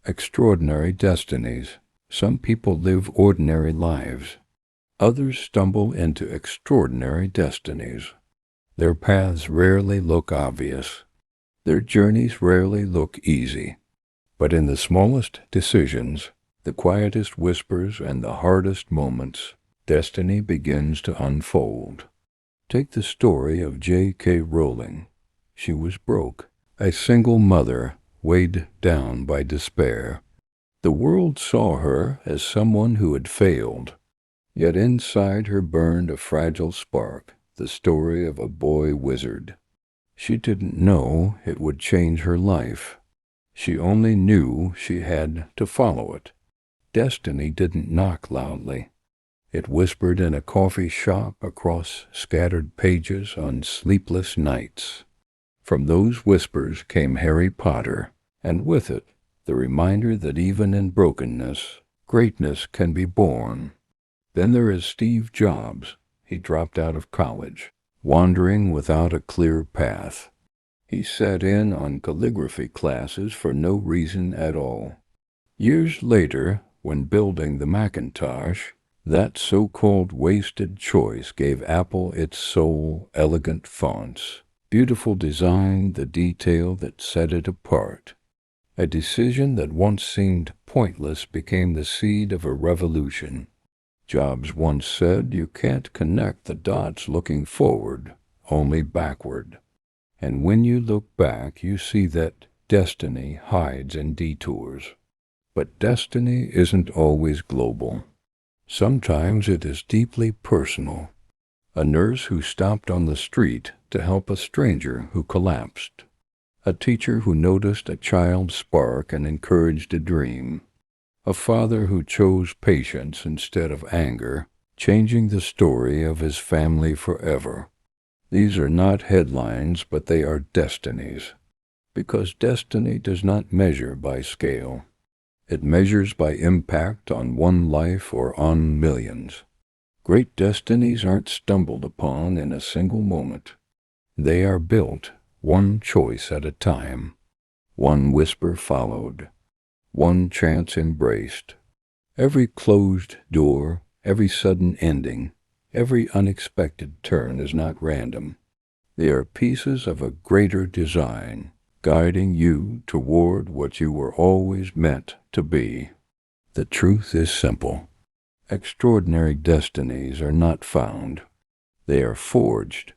Extraordinary destinies. Some people live ordinary lives. Others stumble into extraordinary destinies. Their paths rarely look obvious. Their journeys rarely look easy. But in the smallest decisions, the quietest whispers, and the hardest moments, destiny begins to unfold. Take the story of J.K. Rowling. She was broke, a single mother weighed down by despair. The world saw her as someone who had failed, yet inside her burned a fragile spark, the story of a boy wizard. She didn't know it would change her life. She only knew she had to follow it. Destiny didn't knock loudly. It whispered in a coffee shop, across scattered pages, on sleepless nights. From those whispers came Harry Potter, and with it, the reminder that even in brokenness, greatness can be born. Then there is Steve Jobs. He dropped out of college, wandering without a clear path. He sat in on calligraphy classes for no reason at all. Years later, when building the Macintosh, that so-called wasted choice gave Apple its soul, elegant fonts, beautiful design, the detail that set it apart. A decision that once seemed pointless became the seed of a revolution. Jobs once said, "You can't connect the dots looking forward, only backward." And when you look back, you see that destiny hides in detours. But destiny isn't always global. Sometimes it is deeply personal. A nurse who stopped on the street to help a stranger who collapsed. A teacher who noticed a child's spark and encouraged a dream. A father who chose patience instead of anger, changing the story of his family forever. These are not headlines, but they are destinies. Because destiny does not measure by scale. It measures by impact on one life or on millions. Great destinies aren't stumbled upon in a single moment. They are built, one choice at a time, one whisper followed, one chance embraced. Every closed door, every sudden ending, every unexpected turn is not random. They are pieces of a greater design, guiding you toward what you were always meant to be. The truth is simple. Extraordinary destinies are not found. They are forged.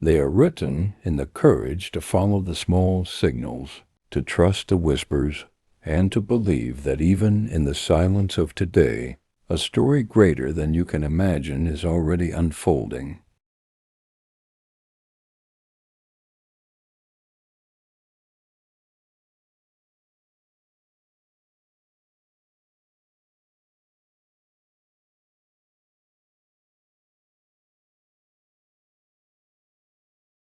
They are written in the courage to follow the small signals, to trust the whispers, and to believe that even in the silence of today, a story greater than you can imagine is already unfolding.